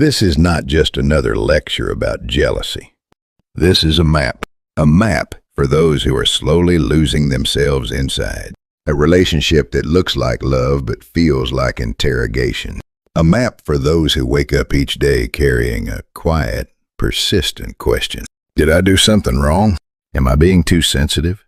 This is not just another lecture about jealousy. This is a map for those who are slowly losing themselves inside. A relationship that looks like love but feels like interrogation. A map for those who wake up each day carrying a quiet, persistent question. Did I do something wrong? Am I being too sensitive?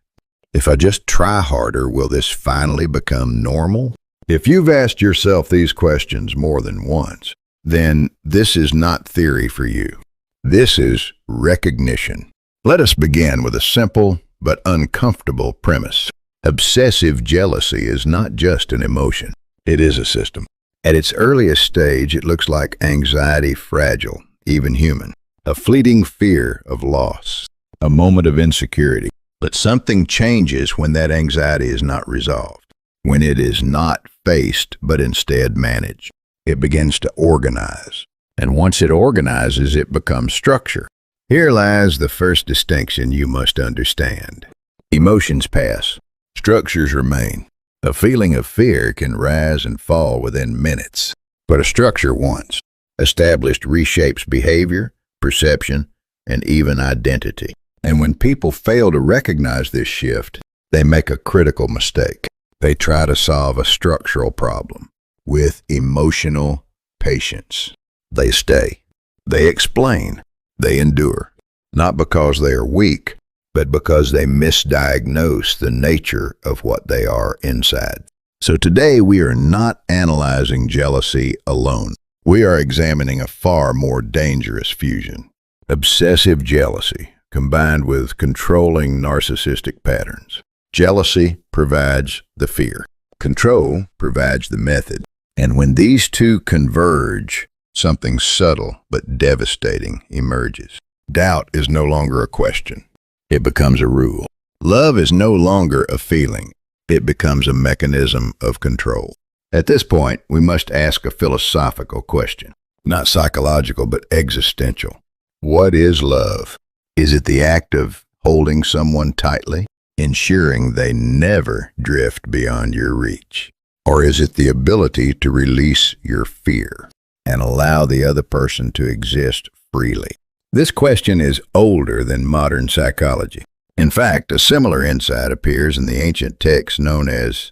If I just try harder, will this finally become normal? If you've asked yourself these questions more than once, then this is not theory for you. This is recognition. Let us begin with a simple but uncomfortable premise. Obsessive jealousy is not just an emotion. It is a system. At its earliest stage, it looks like anxiety, fragile, even human. A fleeting fear of loss. A moment of insecurity. But something changes when that anxiety is not resolved. When it is not faced, but instead managed. It begins to organize. And once it organizes, it becomes structure. Here lies the first distinction you must understand. Emotions pass. Structures remain. A feeling of fear can rise and fall within minutes. But a structure once established reshapes behavior, perception, and even identity. And when people fail to recognize this shift, they make a critical mistake. They try to solve a structural problem with emotional patience. They stay. They explain. They endure. Not because they are weak, but because they misdiagnose the nature of what they are inside. So today we are not analyzing jealousy alone. We are examining a far more dangerous fusion. Obsessive jealousy combined with controlling narcissistic patterns. Jealousy provides the fear. Control provides the method. And when these two converge, something subtle but devastating emerges. Doubt is no longer a question. It becomes a rule. Love is no longer a feeling. It becomes a mechanism of control. At this point, we must ask a philosophical question. Not psychological, but existential. What is love? Is it the act of holding someone tightly, ensuring they never drift beyond your reach? Or is it the ability to release your fear and allow the other person to exist freely? This question is older than modern psychology. In fact, a similar insight appears in the ancient text known as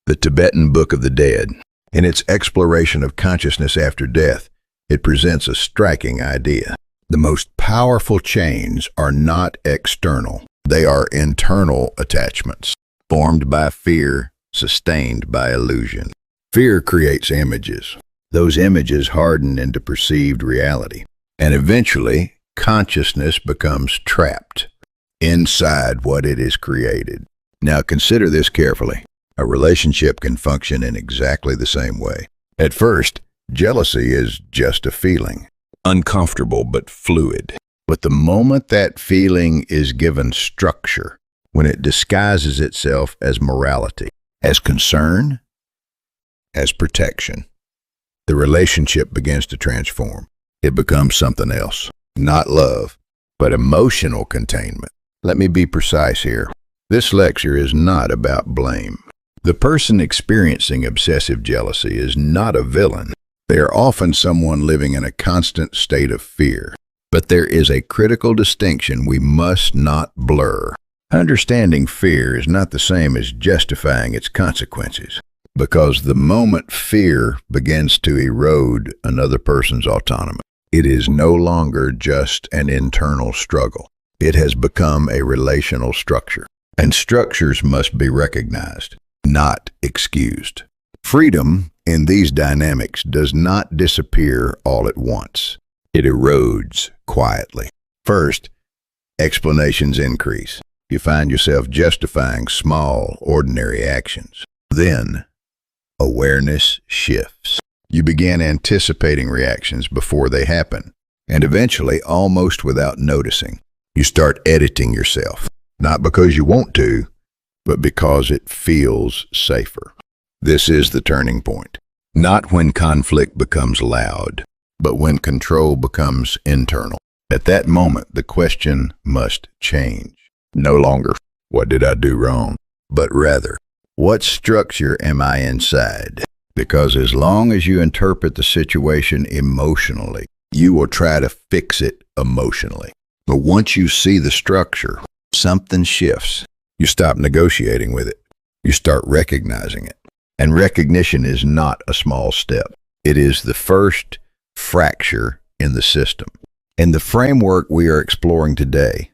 the Tibetan Book of the Dead. In its exploration of consciousness after death, it presents a striking idea. The most powerful chains are not external. They are internal attachments, formed by fear, sustained by illusion. Fear creates images. Those images harden into perceived reality. And eventually, consciousness becomes trapped inside what it has created. Now consider this carefully. A relationship can function in exactly the same way. At first, jealousy is just a feeling. Uncomfortable but fluid. But the moment that feeling is given structure, when it disguises itself as morality, as concern, as protection, the relationship begins to transform. It becomes something else. Not love, but emotional containment. Let me be precise here. This lecture is not about blame. The person experiencing obsessive jealousy is not a villain. They are often someone living in a constant state of fear. But there is a critical distinction we must not blur. Understanding fear is not the same as justifying its consequences, because the moment fear begins to erode another person's autonomy, it is no longer just an internal struggle. It has become a relational structure, and structures must be recognized, not excused. Freedom in these dynamics does not disappear all at once. It erodes quietly. First, explanations increase. You find yourself justifying small, ordinary actions. Then, awareness shifts. You begin anticipating reactions before they happen, and eventually, almost without noticing, you start editing yourself, not because you want to, but because it feels safer. This is the turning point. Not when conflict becomes loud, but when control becomes internal. At that moment, the question must change. No longer, what did I do wrong? But rather, what structure am I inside? Because as long as you interpret the situation emotionally, You will try to fix it emotionally. But once you see the structure, something shifts. You stop negotiating with it. You start recognizing it. And recognition is not a small step. It is the first fracture in the system. In the framework we are exploring today,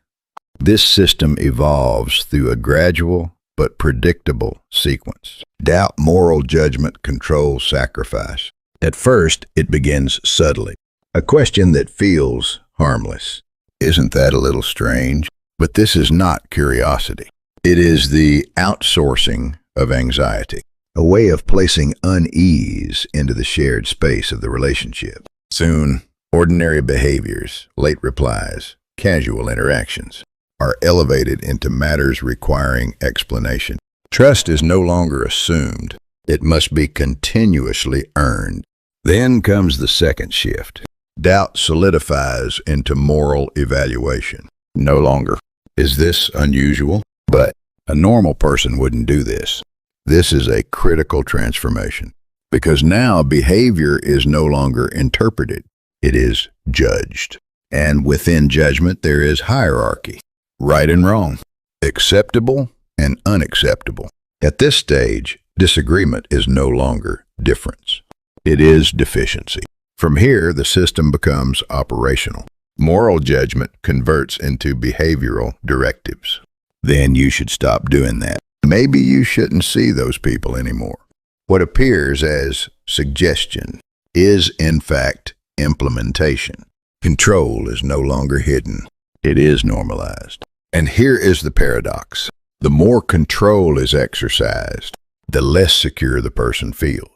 this system evolves through a gradual but predictable sequence. Doubt, moral judgment, control, sacrifice. At first, it begins subtly. A question that feels harmless. Isn't that a little strange? But this is not curiosity. It is the outsourcing of anxiety, a way of placing unease into the shared space of the relationship. Soon, ordinary behaviors, late replies, casual interactions are elevated into matters requiring explanation. Trust is no longer assumed. It must be continuously earned. Then comes the second shift. Doubt solidifies into moral evaluation. No longer, is this unusual? But a normal person wouldn't do this. This is a critical transformation because now behavior is no longer interpreted. It is judged. And within judgment, there is hierarchy. Right and wrong, acceptable and unacceptable. At this stage, disagreement is no longer difference. It is deficiency. From here, the system becomes operational. Moral judgment converts into behavioral directives. Then you should stop doing that. Maybe you shouldn't see those people anymore. What appears as suggestion is, in fact, implementation. Control is no longer hidden. It is normalized. And here is the paradox. The more control is exercised, the less secure the person feels.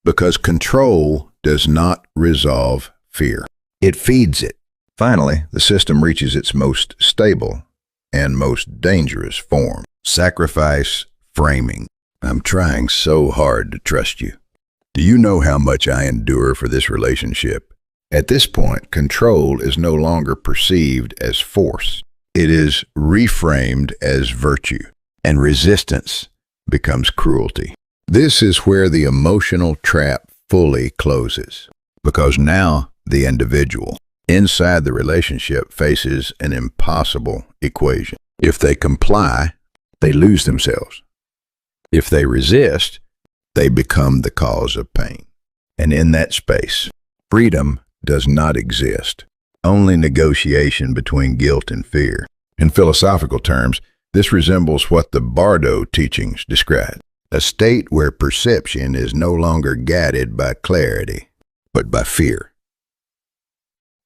Because control does not resolve fear. It feeds it. Finally, the system reaches its most stable and most dangerous form. Sacrifice framing. I'm trying so hard to trust you. Do you know how much I endure for this relationship? At this point, control is no longer perceived as force. It is reframed as virtue, and resistance becomes cruelty. This is where the emotional trap fully closes, because now the individual inside the relationship faces an impossible equation. If they comply, they lose themselves. If they resist, they become the cause of pain. And in that space, freedom does not exist. Only negotiation between guilt and fear. In philosophical terms, this resembles what the Bardo teachings describe. A state where perception is no longer guided by clarity, but by fear.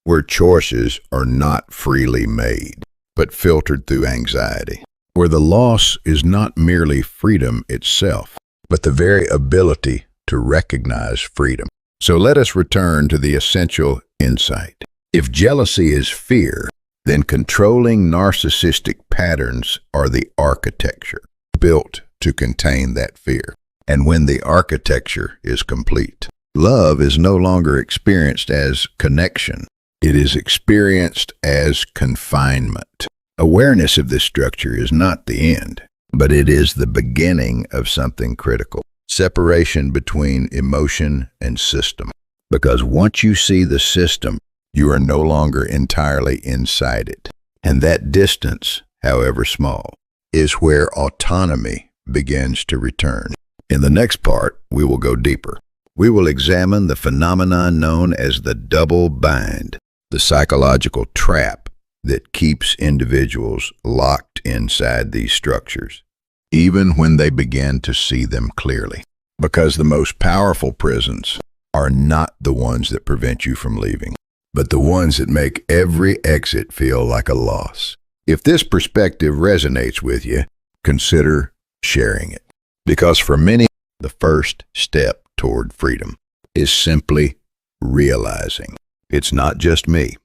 Where choices are not freely made, but filtered through anxiety. Where the loss is not merely freedom itself, but the very ability to recognize freedom. So let us return to the essential insight. If jealousy is fear, then controlling narcissistic patterns are the architecture built to contain that fear. And when the architecture is complete, love is no longer experienced as connection. It is experienced as confinement. Awareness of this structure is not the end, but it is the beginning of something critical. Separation between emotion and system. Because once you see the system, you are no longer entirely inside it. And that distance, however small, is where autonomy begins to return. In the next part, we will go deeper. We will examine the phenomenon known as the double bind, the psychological trap that keeps individuals locked inside these structures, even when they begin to see them clearly. Because the most powerful prisons are not the ones that prevent you from leaving, but the ones that make every exit feel like a loss. If this perspective resonates with you, consider sharing it. Because for many, the first step toward freedom is simply realizing it's not just me.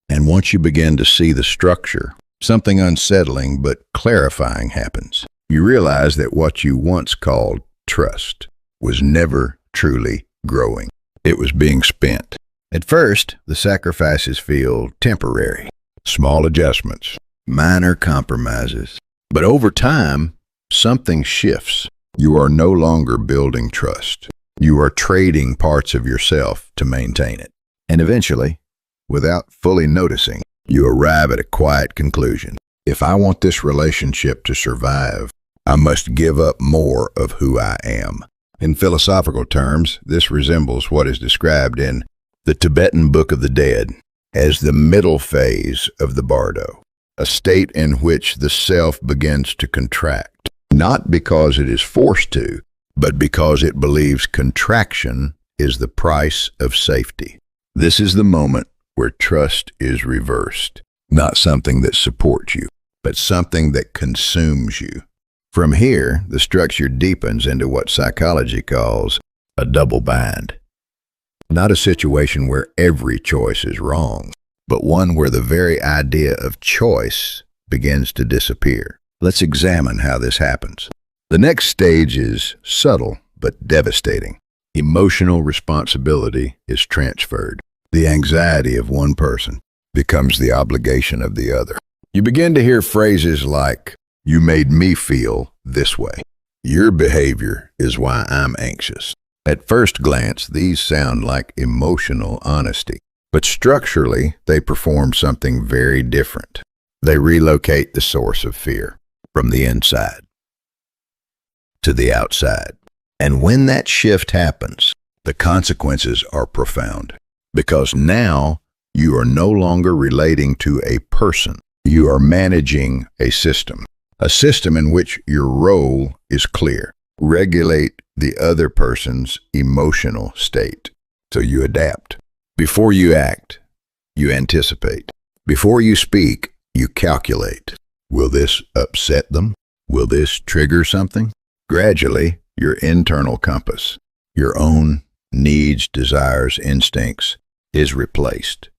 And once you begin to see the structure, something unsettling but clarifying happens. You realize that what you once called trust was never truly growing. It was being spent. At first, the sacrifices feel temporary, small adjustments, minor compromises. But over time, something shifts. You are no longer building trust. You are trading parts of yourself to maintain it. And eventually, Without fully noticing, you arrive at a quiet conclusion. If I want this relationship to survive, I must give up more of who I am. In philosophical terms, this resembles what is described in the Tibetan Book of the Dead as the middle phase of the bardo, a state in which the self begins to contract, not because it is forced to, but because it believes contraction is the price of safety. This is the moment where trust is reversed, not something that supports you, but something that consumes you. From here, the structure deepens into what psychology calls a double bind. Not a situation where every choice is wrong, but one where the very idea of choice begins to disappear. Let's examine how this happens. The next stage is subtle but devastating. Emotional responsibility is transferred. The anxiety of one person becomes the obligation of the other. You begin to hear phrases like, "You made me feel this way." "Your behavior is why I'm anxious." At first glance, these sound like emotional honesty, but structurally, they perform something very different. They relocate the source of fear from the inside to the outside. And when that shift happens, the consequences are profound, because now you are no longer relating to a person. You are managing a system in which your role is clear. Regulate the other person's emotional state. So you adapt. Before you act, you anticipate. Before you speak, you calculate. Will this upset them? Will this trigger something? Gradually, your internal compass, your own needs, desires, instincts, is replaced.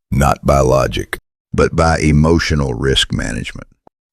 Not by logic, but by emotional risk management.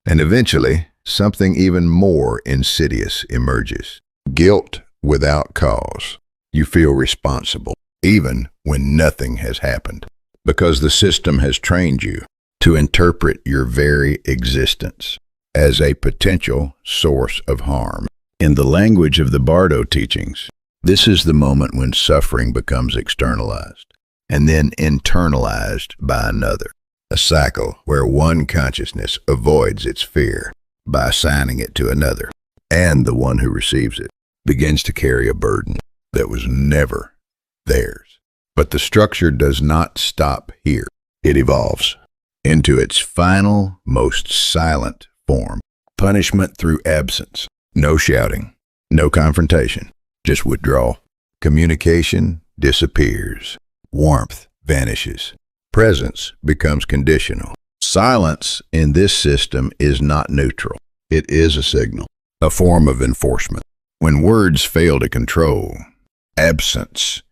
And eventually, something even more insidious emerges. Guilt without cause. You feel responsible, even when nothing has happened, because the system has trained you to interpret your very existence as a potential source of harm. In the language of the Bardo teachings, this is the moment when suffering becomes externalized and then internalized by another. A cycle where one consciousness avoids its fear by assigning it to another, and the one who receives it begins to carry a burden that was never theirs. But the structure does not stop here. It evolves into its final, most silent form. Punishment through absence. No shouting, no confrontation, just withdrawal. Communication disappears. Warmth vanishes. Presence becomes conditional. Silence in this system is not neutral. It is a signal, a form of enforcement. When words fail to control, absence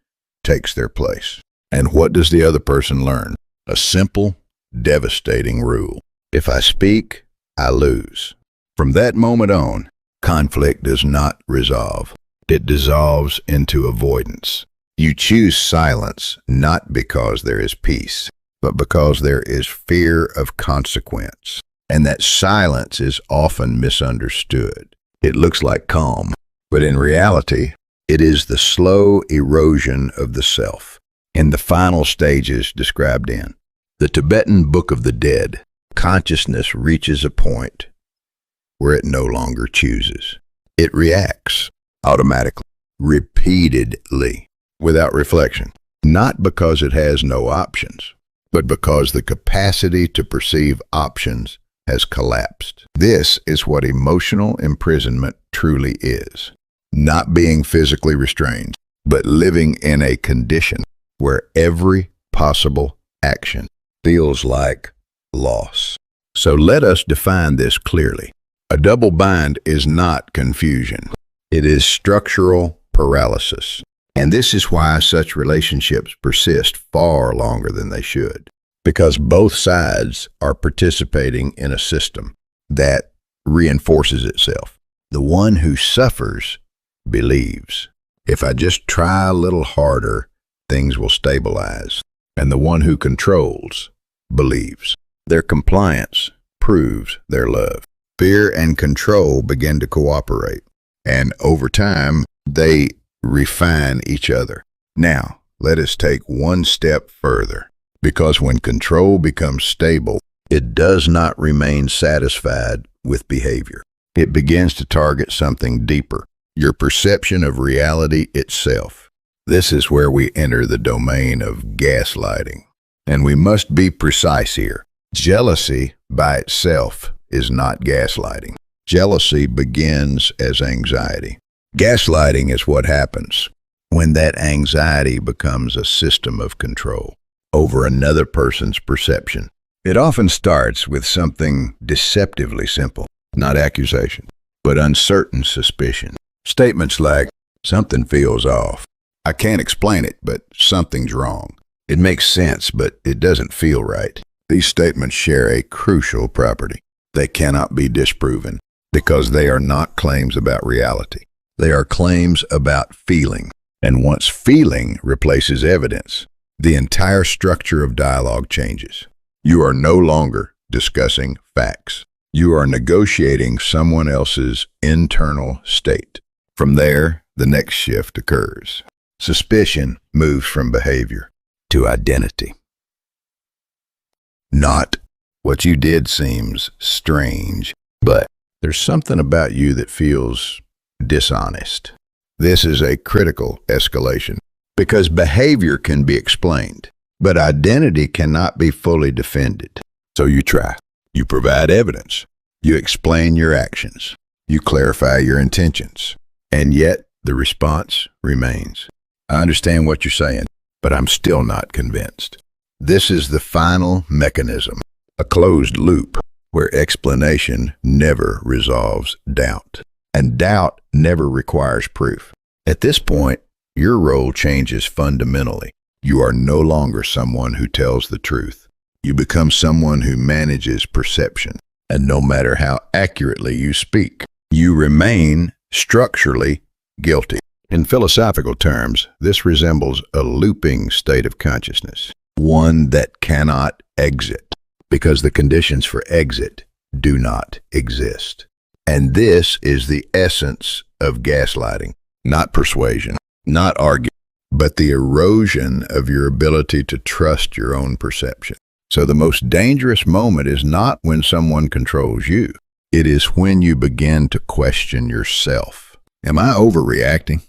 takes their place. And what does the other person learn? A simple, devastating rule. If I speak, I lose. From that moment on, conflict does not resolve. It dissolves into avoidance. You choose silence not because there is peace, but because there is fear of consequence. And that silence is often misunderstood. It looks like calm, but in reality, it is the slow erosion of the self. In the final stages described in the Tibetan Book of the Dead, consciousness reaches a point where it no longer chooses. It reacts automatically, repeatedly, without reflection, not because it has no options, but because the capacity to perceive options has collapsed. This is what emotional imprisonment truly is. Not being physically restrained, but living in a condition where every possible action feels like loss. So let us define this clearly. A double bind is not confusion. It is structural paralysis. And this is why such relationships persist far longer than they should. Because both sides are participating in a system that reinforces itself. The one who suffers believes, if I just try a little harder, things will stabilize. And the one who controls believes. Their compliance proves their love. Fear and control begin to cooperate. And over time, they refine each other. Now, let us take one step further. Because when control becomes stable, it does not remain satisfied with behavior. It begins to target something deeper, your perception of reality itself. This is where we enter the domain of gaslighting. And we must be precise here. Jealousy by itself is not gaslighting. Jealousy begins as anxiety. Gaslighting is what happens when that anxiety becomes a system of control over another person's perception. It often starts with something deceptively simple, not accusation, but uncertain suspicion. Statements like, "Something feels off. I can't explain it, but something's wrong. It makes sense, but it doesn't feel right." These statements share a crucial property. They cannot be disproven because they are not claims about reality. They are claims about feeling. And once feeling replaces evidence, the entire structure of dialogue changes. You are no longer discussing facts. You are negotiating someone else's internal state. From there, the next shift occurs. Suspicion moves from behavior to identity. Not, "What you did seems strange," but "There's something about you that feels dishonest." This is a critical escalation because behavior can be explained, but identity cannot be fully defended. So you try. You provide evidence. You explain your actions. You clarify your intentions. And yet the response remains. "I understand what you're saying, but I'm still not convinced." This is the final mechanism, a closed loop where explanation never resolves doubt, and doubt never requires proof. At this point, your role changes fundamentally. You are no longer someone who tells the truth. You become someone who manages perception, and no matter how accurately you speak, you remain structurally guilty. In philosophical terms, this resembles a looping state of consciousness, one that cannot exit, because the conditions for exit do not exist. And this is the essence of gaslighting, not persuasion, not argument, but the erosion of your ability to trust your own perception. So the most dangerous moment is not when someone controls you. It is when you begin to question yourself. Am I overreacting?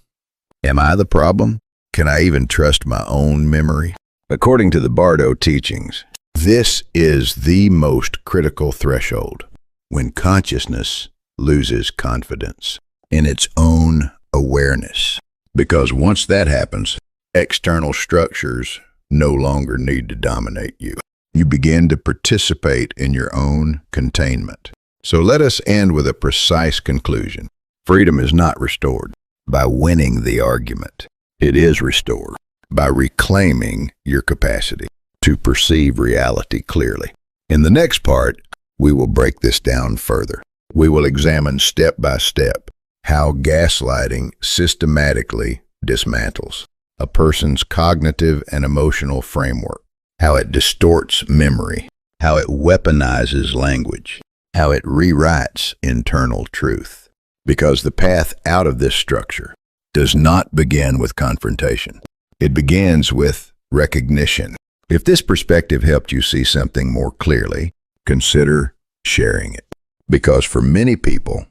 Am I the problem? Can I even trust my own memory? According to the Bardo teachings, this is the most critical threshold, when consciousness loses confidence in its own awareness. Because once that happens, external structures no longer need to dominate you. You begin to participate in your own containment. So let us end with a precise conclusion. Freedom is not restored by winning the argument. It is restored by reclaiming your capacity to perceive reality clearly. In the next part, we will break this down further. We will examine step by step how gaslighting systematically dismantles a person's cognitive and emotional framework, how it distorts memory, how it weaponizes language, how it rewrites internal truth. Because the path out of this structure does not begin with confrontation. It begins with recognition. If this perspective helped you see something more clearly, consider sharing it. Because for many people,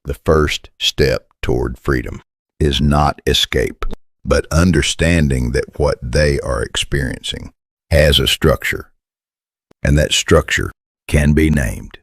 the first step toward freedom is not escape, but understanding that what they are experiencing has a structure, and that structure can be named.